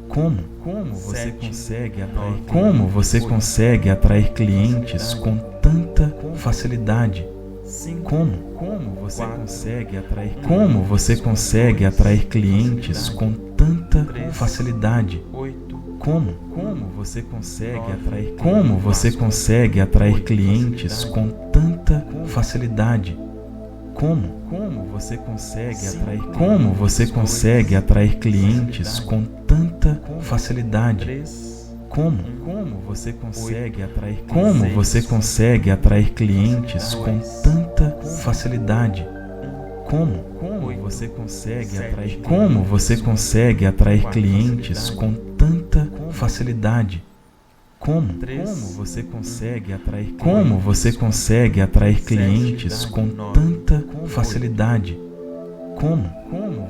Como você consegue atrair? Como você consegue atrair clientes com tanta facilidade? Como você consegue atrair? Como você consegue atrair clientes com tanta facilidade? Como você consegue atrair? Como você consegue atrair clientes com tanta facilidade? Como você consegue atrair? Como você consegue atrair clientes com tanta facilidade? Como você consegue atrair? Como você consegue atrair clientes com tanta facilidade? Como você consegue atrair? Como você consegue atrair clientes com tanta facilidade? Como você consegue atrair? Como você consegue atrair clientes com tanta facilidade? Como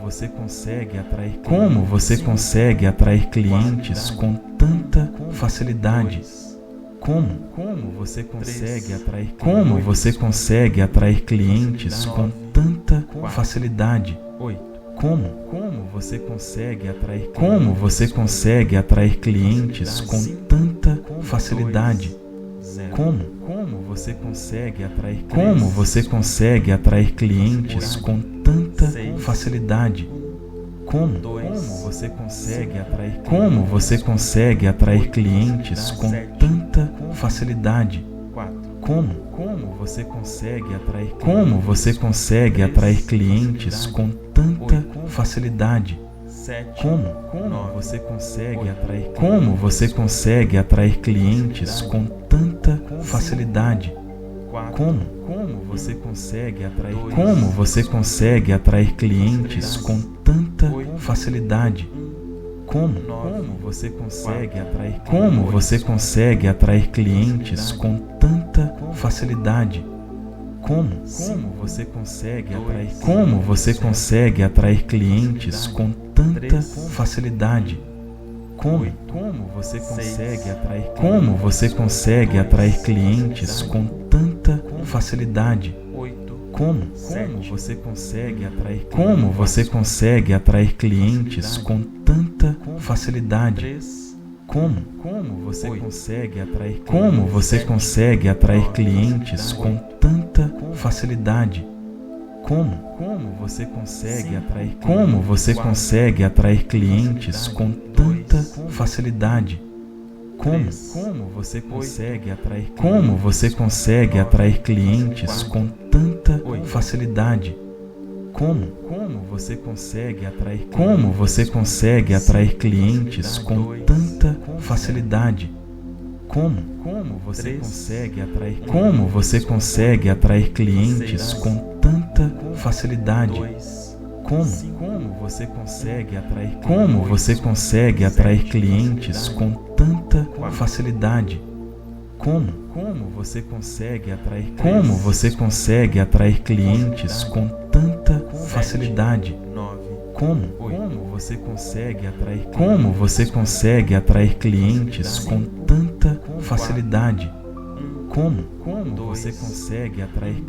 você consegue atrair? Como você consegue atrair clientes com tanta facilidade? Como você consegue atrair? Como você consegue atrair clientes com tanta facilidade? Como você consegue atrair? Como você consegue atrair clientes com tanta facilidade? Como você consegue atrair clientes com tanta facilidade? Como você consegue atrair clientes com tanta facilidade? Como você consegue atrair clientes com tanta facilidade? Como você consegue atrair clientes com tanta facilidade? Como você consegue atrair clientes com tanta facilidade? Como você consegue atrair clientes com tanta facilidade? Como você consegue atrair clientes com tanta facilidade? Como você consegue atrair clientes com tanta facilidade? Como você consegue atrair clientes com tanta facilidade? Como você consegue atrair clientes com tanta facilidade? Como você consegue atrair clientes com tanta facilidade? Como você consegue atrair clientes com tanta facilidade? Como você consegue atrair clientes com tanta facilidade? Como você consegue atrair clientes com tanta facilidade? Como você consegue atrair clientes com tanta facilidade? Como você consegue atrair clientes com tanta facilidade? Como você consegue atrair clientes com tanta facilidade? Como você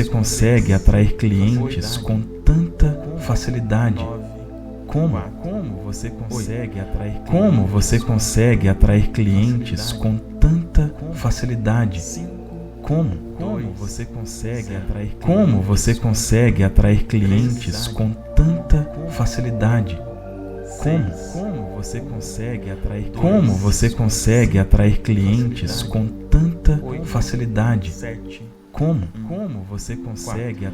consegue atrair clientes com tanta facilidade? Como você consegue atrair clientes com tanta facilidade? Como você consegue atrair clientes com tanta facilidade? Como você consegue atrair clientes com tanta facilidade? Como você consegue atrair clientes com tanta facilidade? Como você consegue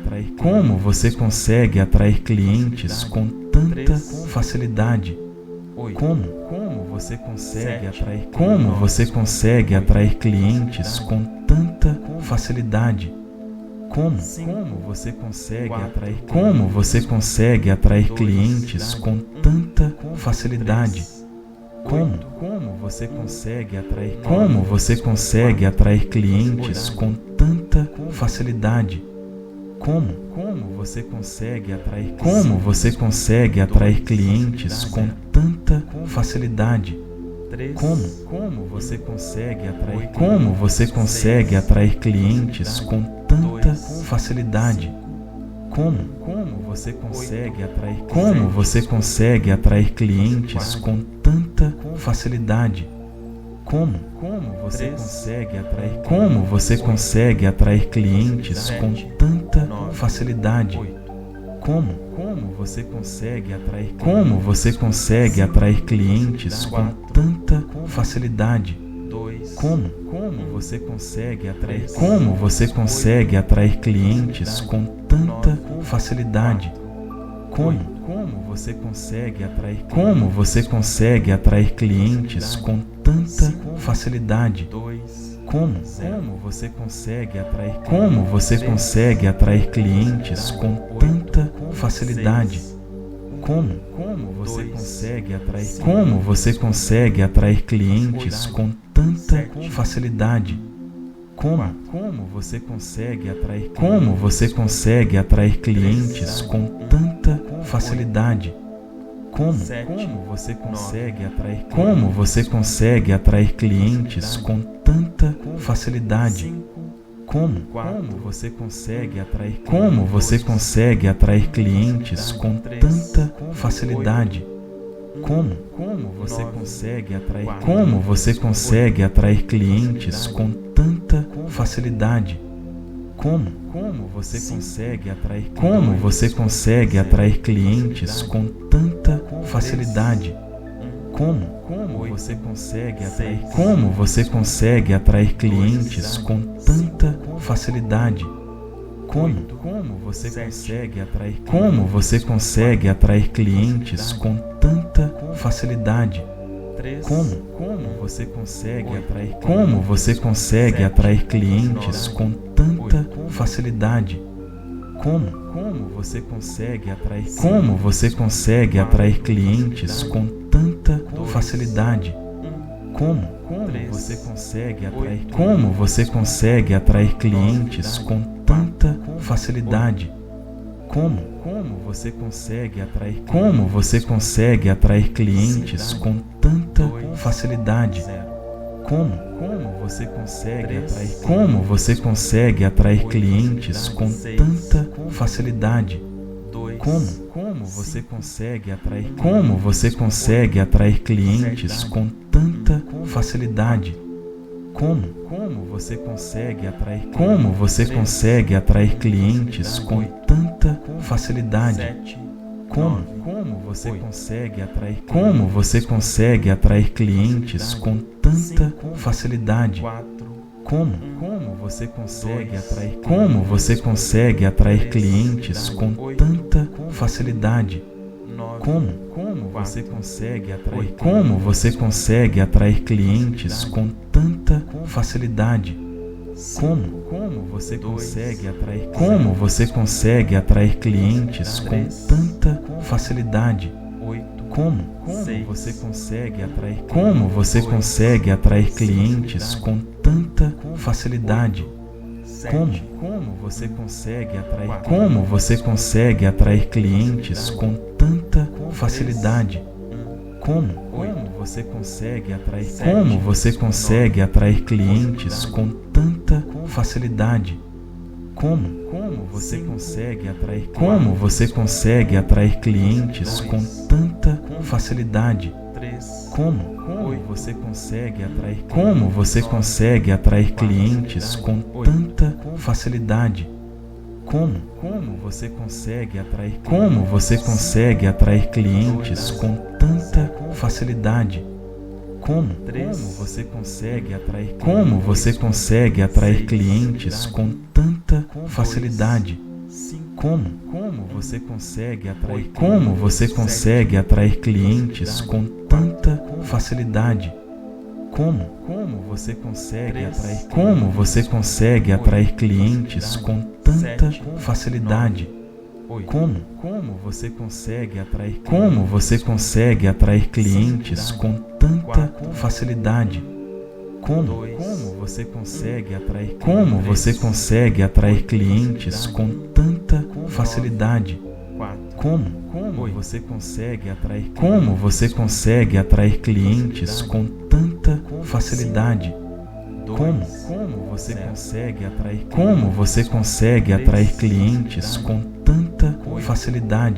atrair clientes com tanta facilidade? Como você consegue atrair clientes com tanta facilidade? Como você consegue atrair clientes com tanta facilidade? Como você consegue atrair clientes com tanta facilidade? Como você consegue atrair clientes com tanta facilidade? Como você consegue atrair clientes com tanta facilidade? Como você consegue atrair clientes com tanta facilidade? Como você consegue atrair clientes com tanta facilidade? Como você consegue atrair clientes com tanta facilidade? Como você consegue atrair clientes com tanta facilidade? Como você consegue atrair clientes com tanta facilidade? Como você consegue atrair clientes com tanta facilidade? Como você consegue atrair clientes com tanta facilidade? Como você consegue atrair clientes com tanta facilidade? Como você consegue atrair clientes com tanta facilidade? Como você consegue atrair clientes com tanta facilidade? Como você consegue atrair? Como você consegue atrair clientes com tanta facilidade? Como você consegue atrair? Como você consegue atrair clientes com tanta facilidade? Como você consegue atrair? Como você consegue atrair clientes com tanta facilidade? Como você consegue atrair? Como você consegue atrair clientes com tanta facilidade? Como você consegue atrair? Como você consegue atrair clientes com tanta facilidade? Como você consegue atrair? Como você consegue atrair clientes com tanta facilidade? Como você consegue atrair? Como você consegue atrair clientes com tanta facilidade? Como você consegue atrair? Como você consegue atrair clientes com tanta facilidade? Como você consegue atrair? Como você consegue atrair clientes com tanta facilidade? Como você consegue atrair? Como você consegue atrair clientes com tanta facilidade? Como você consegue atrair? Como você consegue atrair clientes com tanta facilidade? Como você consegue atrair? Como você consegue atrair clientes com tanta facilidade? Como você consegue atrair? Como você consegue atrair clientes com tanta facilidade? Como você consegue atrair? Como você consegue atrair clientes com tanta facilidade? Como você consegue atrair? Como você consegue atrair clientes com tanta facilidade? Como você consegue atrair? Como você consegue atrair clientes com tanta facilidade? Como você consegue atrair? Como você consegue atrair clientes com tanta facilidade? Como você consegue atrair? Como você consegue atrair clientes com tanta facilidade? Como você consegue atrair? Como você consegue atrair clientes com tanta facilidade? Como você consegue atrair? Como você consegue atrair clientes com tanta facilidade? Como você consegue atrair? Como você consegue atrair clientes com tanta facilidade? Como você consegue atrair? Como você consegue atrair clientes com tanta facilidade? Como você consegue atrair? Como você consegue atrair clientes com tanta facilidade? Como você consegue atrair? Como você consegue atrair clientes com tanta facilidade? Como você consegue atrair? Como você consegue atrair clientes com tanta facilidade? Como você consegue atrair? Como você consegue atrair clientes com tanta facilidade? Como você consegue atrair? Como você consegue atrair clientes com tanta facilidade? Como você consegue atrair? Como você consegue atrair clientes com tanta facilidade?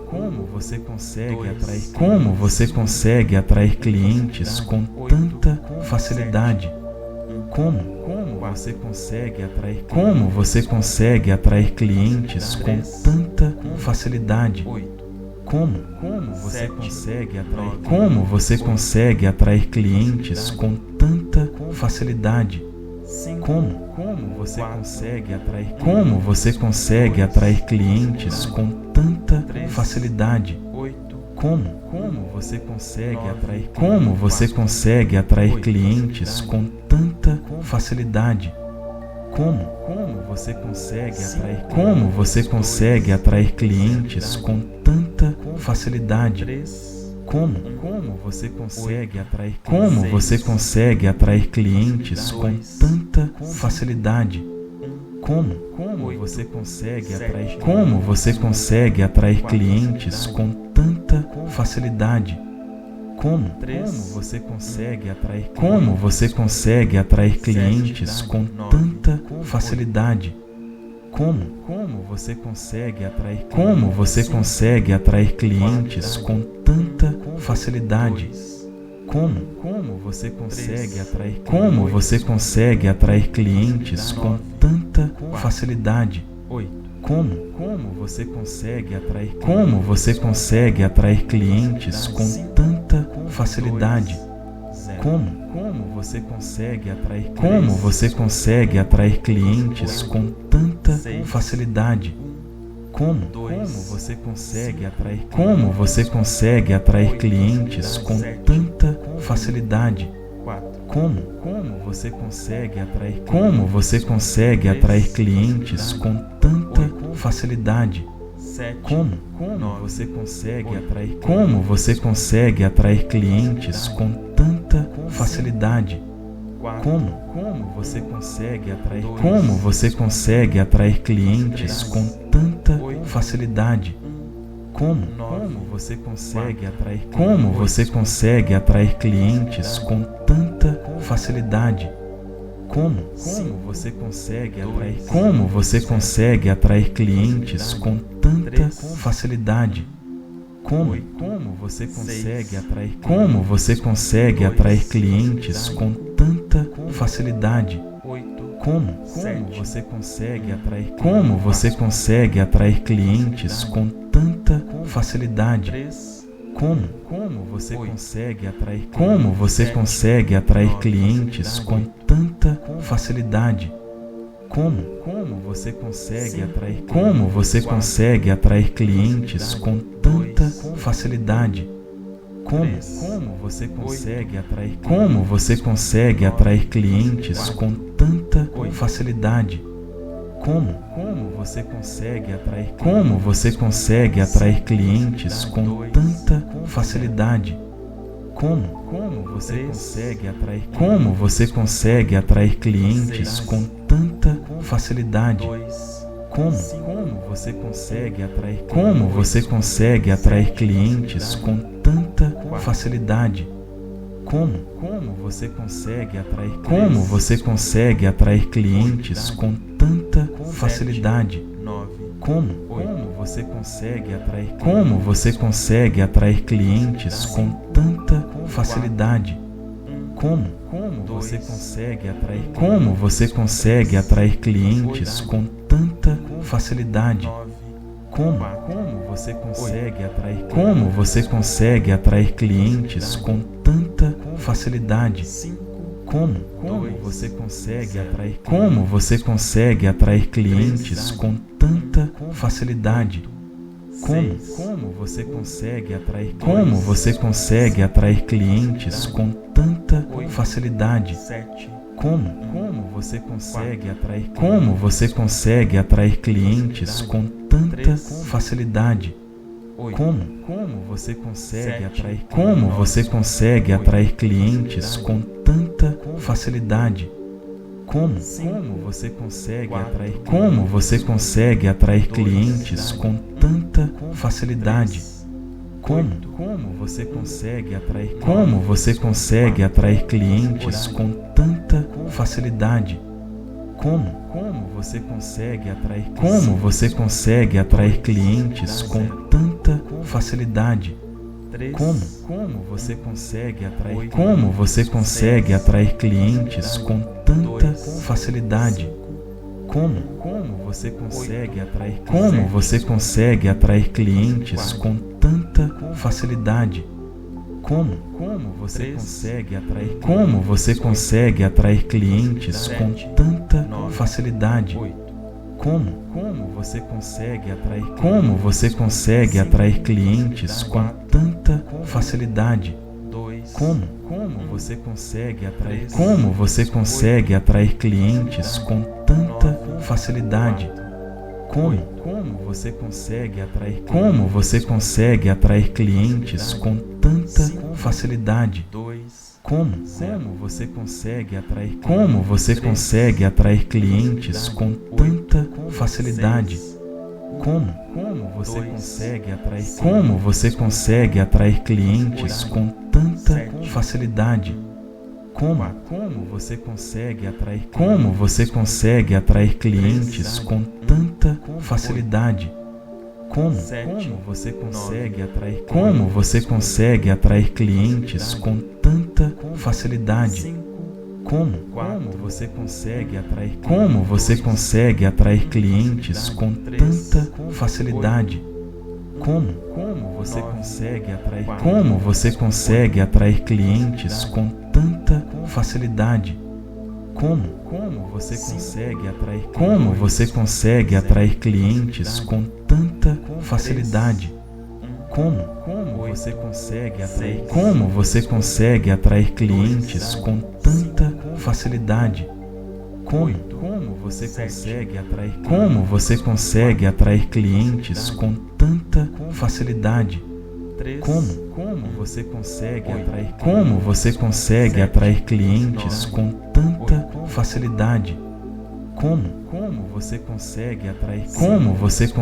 Como você consegue atrair? Como você consegue atrair clientes com tanta facilidade? Como você consegue atrair? Como você consegue atrair clientes com tanta facilidade? Como você consegue atrair? Como você consegue atrair clientes com tanta facilidade? Como você consegue atrair? Como você consegue atrair clientes com tanta facilidade? Como você consegue atrair? Como você consegue atrair clientes com tanta facilidade? Como você consegue atrair? Como você consegue atrair clientes com tanta facilidade? Como você consegue atrair? Como você consegue atrair clientes com tanta facilidade? Como você consegue atrair? Como você consegue atrair clientes com tanta facilidade? Como você consegue atrair? Como você consegue atrair clientes com tanta facilidade? Como você consegue atrair? Como você consegue atrair clientes com tanta facilidade? Como você consegue atrair? Como você consegue atrair clientes com tanta facilidade? Como você consegue atrair? Como você consegue atrair clientes com tanta facilidade? Como você consegue atrair? Como você consegue atrair clientes com tanta facilidade? Como você consegue atrair? Como você consegue atrair clientes com tanta facilidade? Como você consegue atrair? Como você consegue atrair clientes com tanta facilidade? Como você consegue atrair? Como você consegue atrair clientes com tanta facilidade? Como você consegue atrair? Como você consegue atrair clientes com tanta facilidade? Como você consegue atrair? Como você consegue atrair clientes com tanta facilidade? Como você consegue atrair? Como você consegue atrair clientes com tanta facilidade? Como você consegue atrair? Como você consegue atrair clientes com tanta facilidade? Como você consegue atrair? Como você consegue atrair clientes com tanta facilidade? Como você consegue atrair? Como você consegue atrair clientes com tanta facilidade? Como você consegue atrair? Como você consegue atrair clientes com tanta facilidade? Como você consegue atrair? Como você consegue atrair clientes com tanta facilidade? Como você consegue atrair? Como você consegue atrair clientes com tanta facilidade? Como você consegue atrair? Como você consegue atrair clientes com tanta facilidade? Como você consegue atrair? Como você consegue atrair clientes com tanta facilidade? Como você consegue atrair? Como você consegue atrair clientes com tanta facilidade? Como você consegue atrair? Como você consegue atrair clientes com tanta facilidade? Como você consegue atrair? Como você consegue atrair clientes com tanta facilidade? Como você consegue atrair? Como você consegue atrair clientes com tanta facilidade? Como você consegue atrair? Como você consegue atrair clientes com tanta facilidade? Como você consegue atrair? Como você consegue atrair clientes com tanta facilidade? Como você consegue atrair? Como você consegue atrair clientes com tanta facilidade? Como você consegue atrair? Como você consegue atrair clientes com tanta facilidade? Como você consegue atrair? Como você consegue atrair clientes com tanta facilidade? Como você consegue atrair? Como você consegue atrair clientes com tanta facilidade? Como você consegue atrair? Como você consegue atrair clientes com tanta facilidade? Como você consegue atrair? Como você consegue atrair clientes com tanta facilidade? Como você consegue atrair? Como você consegue atrair clientes com tanta facilidade? Como você consegue atrair? Como você consegue atrair clientes com tanta facilidade? Como você consegue atrair? Como você consegue atrair clientes com tanta facilidade? Como você consegue atrair? Como você consegue atrair clientes com tanta facilidade? Como você consegue atrair? Como você consegue atrair clientes com tanta facilidade? Como você consegue atrair? Como você consegue atrair clientes com tanta facilidade? Como você consegue atrair? Como você consegue atrair clientes com tanta facilidade? Como você consegue atrair? Como você consegue atrair clientes com tanta facilidade? Como você consegue atrair? Como você consegue atrair clientes com tanta facilidade? Como você consegue atrair? Como você consegue atrair clientes com tanta facilidade? Como você consegue atrair? Como você consegue atrair clientes com tanta facilidade? Como você consegue atrair? Como você consegue atrair clientes com tanta facilidade? Como você consegue atrair? Como você consegue atrair clientes com tanta facilidade? Como você consegue atrair? Como você consegue atrair clientes com tanta facilidade? Como você consegue atrair? Como você consegue